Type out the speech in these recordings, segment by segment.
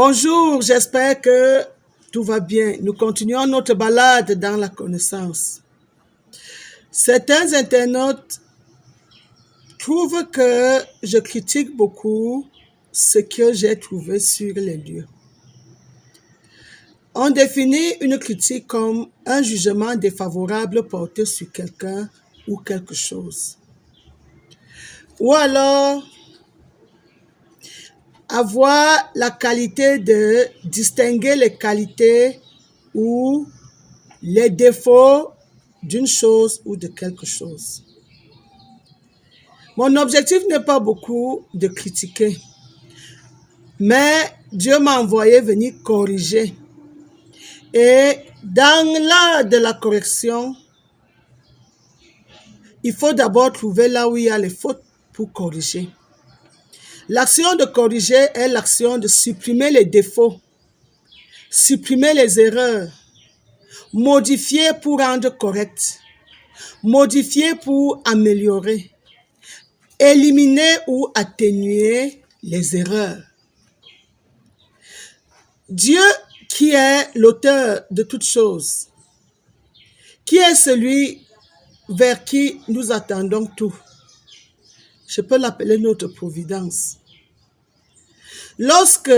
Bonjour, j'espère que tout va bien. Nous continuons notre balade dans la connaissance. Certains internautes trouvent que je critique beaucoup ce que j'ai trouvé sur les lieux. On définit une critique comme un jugement défavorable porté sur quelqu'un ou quelque chose. Ou alors avoir la qualité de distinguer les qualités ou les défauts d'une chose ou de quelque chose. Mon objectif n'est pas beaucoup de critiquer, mais Dieu m'a envoyé venir corriger. Et dans l'art de la correction, il faut d'abord trouver là où il y a les fautes pour corriger. L'action de corriger est l'action de supprimer les défauts, supprimer les erreurs, modifier pour rendre correct, modifier pour améliorer, éliminer ou atténuer les erreurs. Dieu qui est l'auteur de toutes choses, qui est celui vers qui nous attendons tout. Je peux l'appeler notre providence. Lorsque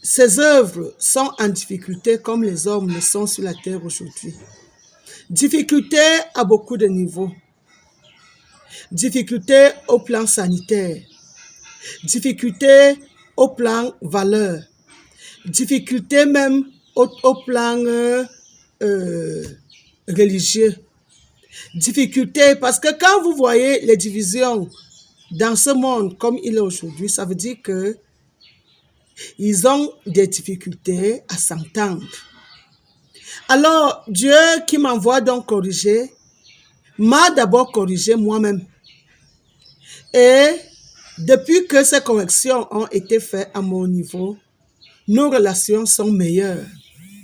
ses œuvres sont en difficulté comme les hommes le sont sur la terre aujourd'hui, difficulté à beaucoup de niveaux, difficulté au plan sanitaire, difficulté au plan valeur, difficulté même au plan religieux, difficulté parce que quand vous voyez les divisions dans ce monde comme il est aujourd'hui, ça veut dire que ils ont des difficultés à s'entendre. Alors, Dieu qui m'envoie donc corriger, m'a d'abord corrigé moi-même. Et depuis que ces corrections ont été faites à mon niveau, nos relations sont meilleures.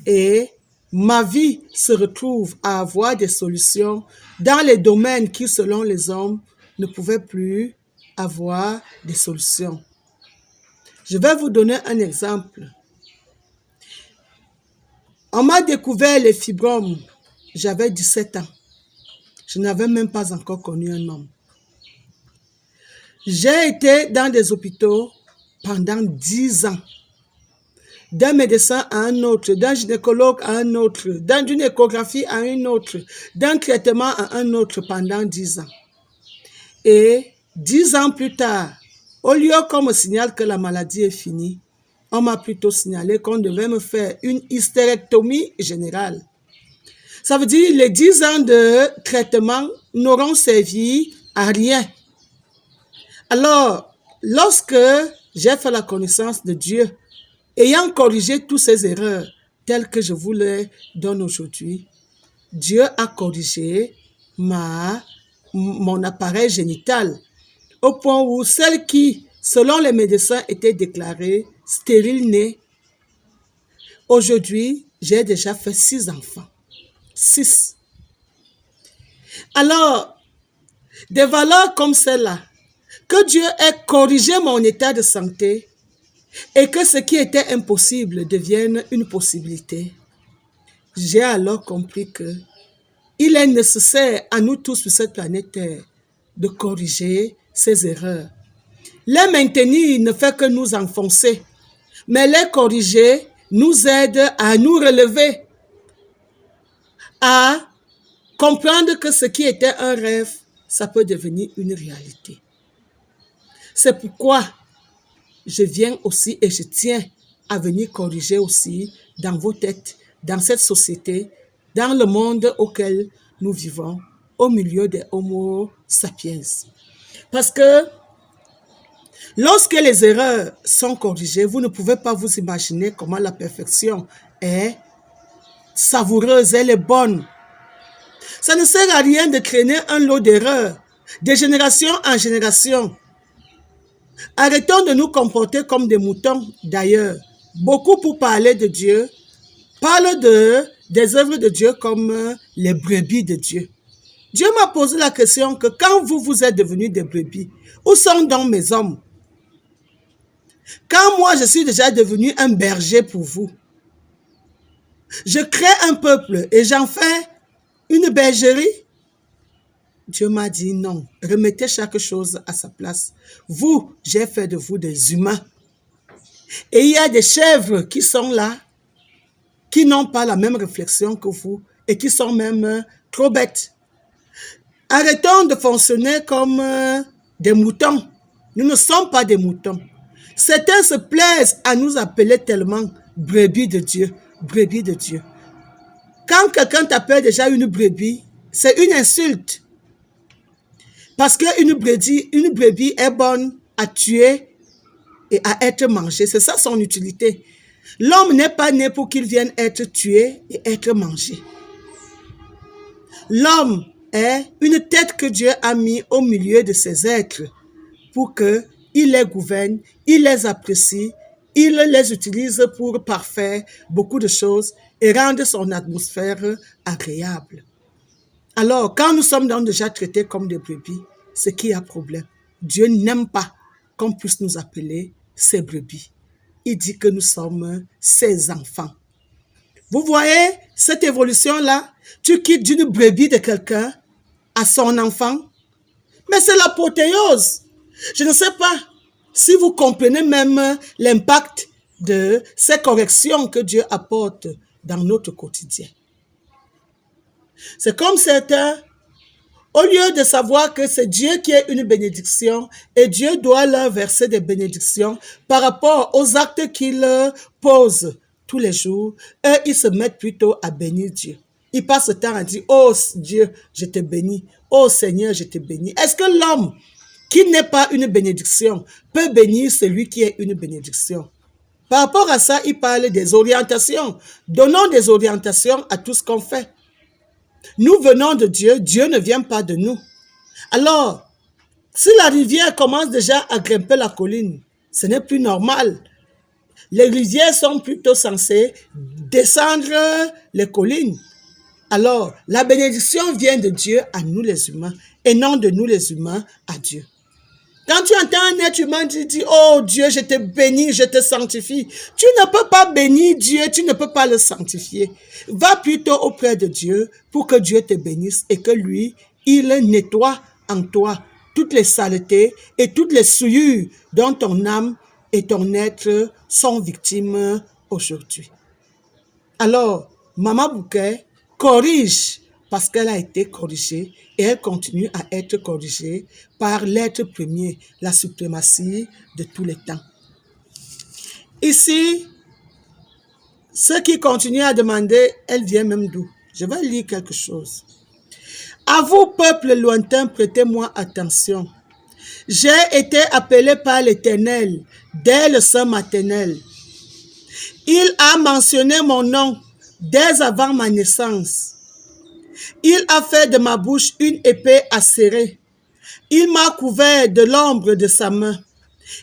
Et ma vie se retrouve à avoir des solutions dans les domaines qui, selon les hommes, ne pouvaient plus avoir des solutions. Je vais vous donner un exemple. On m'a découvert les fibromes, j'avais 17 ans. Je n'avais même pas encore connu un homme. J'ai été dans des hôpitaux pendant 10 ans. D'un médecin à un autre, d'un gynécologue à un autre, d'une échographie à une autre, d'un traitement à un autre pendant 10 ans. Et 10 ans plus tard, au lieu qu'on me signale que la maladie est finie, on m'a plutôt signalé qu'on devait me faire une hystérectomie générale. Ça veut dire que les 10 ans de traitement n'auront servi à rien. Alors, lorsque j'ai fait la connaissance de Dieu, ayant corrigé toutes ces erreurs telles que je vous les donne aujourd'hui, Dieu a corrigé mon appareil génital au point où celle qui, selon les médecins, était déclarée stérile née. Aujourd'hui, j'ai déjà fait 6 enfants. 6. Alors, des valeurs comme celle-là, que Dieu ait corrigé mon état de santé et que ce qui était impossible devienne une possibilité, j'ai alors compris que il est nécessaire à nous tous sur cette planète Terre de corriger ces erreurs. Les maintenir ne fait que nous enfoncer, mais les corriger nous aide à nous relever, à comprendre que ce qui était un rêve, ça peut devenir une réalité. C'est pourquoi je viens aussi et je tiens à venir corriger aussi dans vos têtes, dans cette société, dans le monde auquel nous vivons, au milieu des Homo sapiens. Parce que lorsque les erreurs sont corrigées, vous ne pouvez pas vous imaginer comment la perfection est savoureuse, elle est bonne. Ça ne sert à rien de traîner un lot d'erreurs, de génération en génération. Arrêtons de nous comporter comme des moutons. D'ailleurs, beaucoup pour parler de Dieu parlent des œuvres de Dieu comme les brebis de Dieu. Dieu m'a posé la question que quand vous êtes devenus des brebis, où sont donc mes hommes? Quand moi, je suis déjà devenu un berger pour vous, je crée un peuple et j'en fais une bergerie. Dieu m'a dit non, remettez chaque chose à sa place. Vous, j'ai fait de vous des humains. Et il y a des chèvres qui sont là, qui n'ont pas la même réflexion que vous et qui sont même trop bêtes. Arrêtons de fonctionner comme des moutons. Nous ne sommes pas des moutons. Certains se plaisent à nous appeler tellement brebis de Dieu, brebis de Dieu. Quand quelqu'un t'appelle déjà une brebis, c'est une insulte. Parce qu'une brebis est bonne à tuer et à être mangée. C'est ça son utilité. L'homme n'est pas né pour qu'il vienne être tué et être mangé. L'homme est une tête que Dieu a mis au milieu de ses êtres pour qu'il les gouverne, il les apprécie, il les utilise pour parfaire beaucoup de choses et rendre son atmosphère agréable. Alors, quand nous sommes donc déjà traités comme des brebis, c'est qu'il y a problème. Dieu n'aime pas qu'on puisse nous appeler ses brebis. Il dit que nous sommes ses enfants. Vous voyez cette évolution-là? Tu quittes d'une brebis de quelqu'un à son enfant. Mais c'est l'apothéose. Je ne sais pas si vous comprenez même l'impact de ces corrections que Dieu apporte dans notre quotidien. C'est comme certains, au lieu de savoir que c'est Dieu qui est une bénédiction et Dieu doit leur verser des bénédictions par rapport aux actes qu'ils posent tous les jours, eux, ils se mettent plutôt à bénir Dieu. Ils passent le temps à dire, oh Dieu, je te bénis. Oh Seigneur, je te bénis. Est-ce que l'homme qui n'est pas une bénédiction peut bénir celui qui est une bénédiction? Par rapport à ça, il parle des orientations. Donnons des orientations à tout ce qu'on fait. Nous venons de Dieu, Dieu ne vient pas de nous. Alors, si la rivière commence déjà à grimper la colline, ce n'est plus normal. Les rivières sont plutôt censées descendre les collines. Alors, la bénédiction vient de Dieu à nous les humains et non de nous les humains à Dieu. Quand tu entends un être humain qui dit, oh Dieu, je te bénis, je te sanctifie, tu ne peux pas bénir Dieu, tu ne peux pas le sanctifier. Va plutôt auprès de Dieu pour que Dieu te bénisse et que lui, il nettoie en toi toutes les saletés et toutes les souillures dont ton âme et ton être sont victimes aujourd'hui. Alors, Maman Bouquet corrige parce qu'elle a été corrigée et elle continue à être corrigée par l'être premier, la suprématie de tous les temps. Ici, ceux qui continuent à demander, elle vient même d'où? Je vais lire quelque chose. À vous, peuple lointain, prêtez-moi attention. J'ai été appelé par l'Éternel dès le sein maternel. Il a mentionné mon nom dès avant ma naissance. Il a fait de ma bouche une épée acérée. Il m'a couvert de l'ombre de sa main.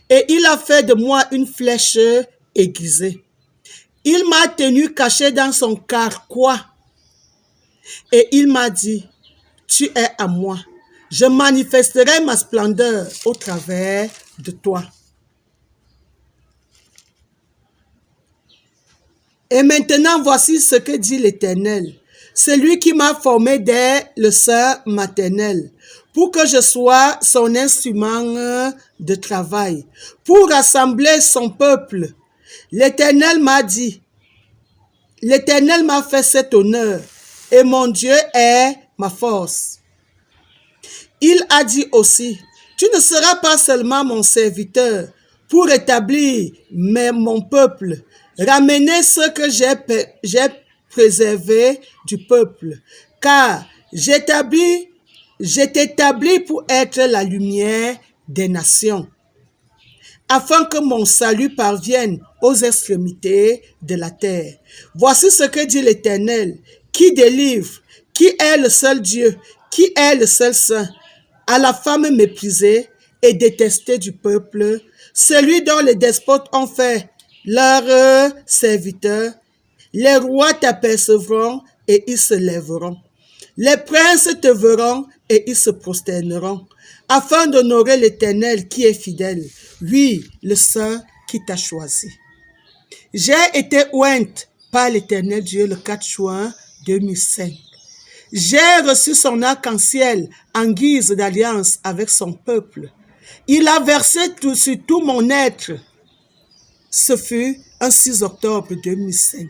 Et il a fait de moi une flèche aiguisée. Il m'a tenu caché dans son carquois. Et il m'a dit, tu es à moi. Je manifesterai ma splendeur au travers de toi. Et maintenant, voici ce que dit l'Éternel. Celui qui m'a formé dès le sein maternel, pour que je sois son instrument de travail, pour rassembler son peuple. L'Éternel m'a dit, l'Éternel m'a fait cet honneur, et mon Dieu est ma force. Il a dit aussi, tu ne seras pas seulement mon serviteur, pour établir mon peuple, ramener ce que j'ai préservé du peuple, car j'ai t'établi pour être la lumière des nations, afin que mon salut parvienne aux extrémités de la terre. Voici ce que dit l'Éternel, qui délivre, qui est le seul Dieu, qui est le seul Saint, à la femme méprisée et détestée du peuple, celui dont les despotes ont fait leurs serviteurs. Les rois t'apercevront et ils se lèveront. Les princes te verront et ils se prosterneront, afin d'honorer l'Éternel qui est fidèle, oui, le Saint qui t'a choisi. J'ai été ointe par l'Éternel Dieu le 4 juin 2005. J'ai reçu son arc-en-ciel en guise d'alliance avec son peuple. Il a versé sur tout mon être. Ce fut un 6 octobre 2005.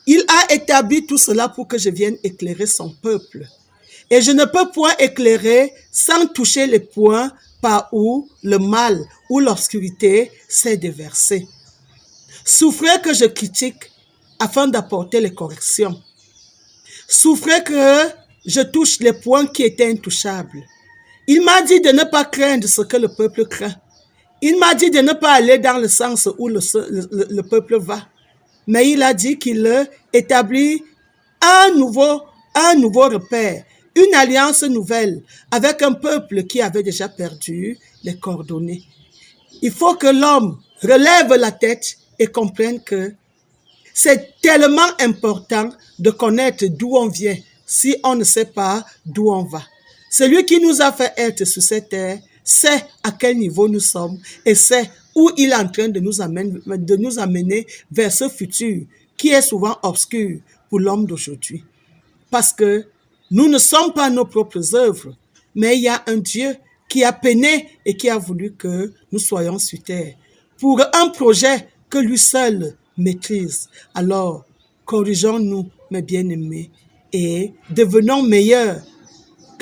Il a établi tout cela pour que je vienne éclairer son peuple. Et je ne peux point éclairer sans toucher les points par où le mal ou l'obscurité s'est déversé. Souffrez que je critique afin d'apporter les corrections. Souffrez que je touche les points qui étaient intouchables. Il m'a dit de ne pas craindre ce que le peuple craint. Il m'a dit de ne pas aller dans le sens où le peuple va. Mais il a dit qu'il établit un nouveau repère, une alliance nouvelle avec un peuple qui avait déjà perdu les coordonnées. Il faut que l'homme relève la tête et comprenne que c'est tellement important de connaître d'où on vient si on ne sait pas d'où on va. Celui qui nous a fait être sur cette terre sait à quel niveau nous sommes et sait où il est en train de nous amener vers ce futur qui est souvent obscur pour l'homme d'aujourd'hui. Parce que nous ne sommes pas nos propres œuvres, mais il y a un Dieu qui a peiné et qui a voulu que nous soyons sur terre pour un projet que lui seul maîtrise. Alors, corrigeons-nous, mes bien-aimés, et devenons meilleurs.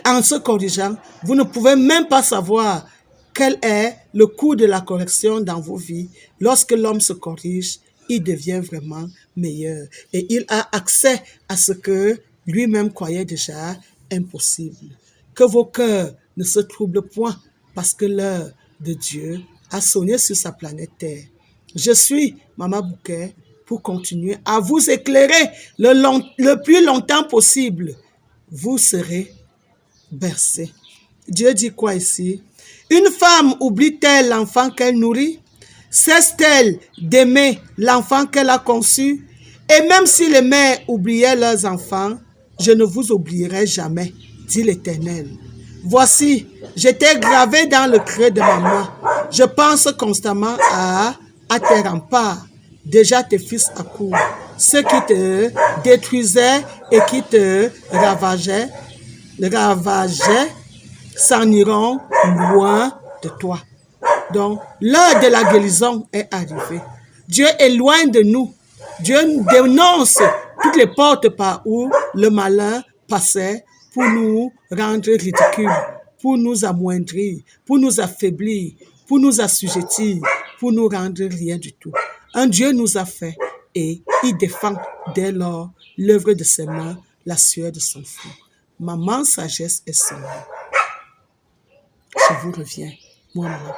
En se corrigeant, vous ne pouvez même pas savoir quel est le coût de la correction dans vos vies. Lorsque l'homme se corrige, il devient vraiment meilleur. Et il a accès à ce que lui-même croyait déjà impossible. Que vos cœurs ne se troublent point parce que l'heure de Dieu a sonné sur sa planète Terre. Je suis Maman Bouquet pour continuer à vous éclairer le plus longtemps possible. Vous serez bercés. Dieu dit quoi ici? Une femme oublie-t-elle l'enfant qu'elle nourrit? Cesse-t-elle d'aimer l'enfant qu'elle a conçu? Et même si les mères oubliaient leurs enfants, je ne vous oublierai jamais, dit l'Éternel. Voici, j'étais gravé dans le creux de ma main. Je pense constamment à tes remparts, déjà tes fils accourent, ceux qui te détruisaient et qui te ravageaient s'en iront loin de toi. Donc, l'heure de la guérison est arrivée. Dieu est loin de nous. Dieu dénonce toutes les portes par où le malin passait pour nous rendre ridicules, pour nous amoindrir, pour nous affaiblir, pour nous assujettir, pour nous rendre rien du tout. Un Dieu nous a fait et il défend dès lors l'œuvre de ses mains, la sueur de son front. Maman sagesse est son nom. Je vous reviens, moi, maman.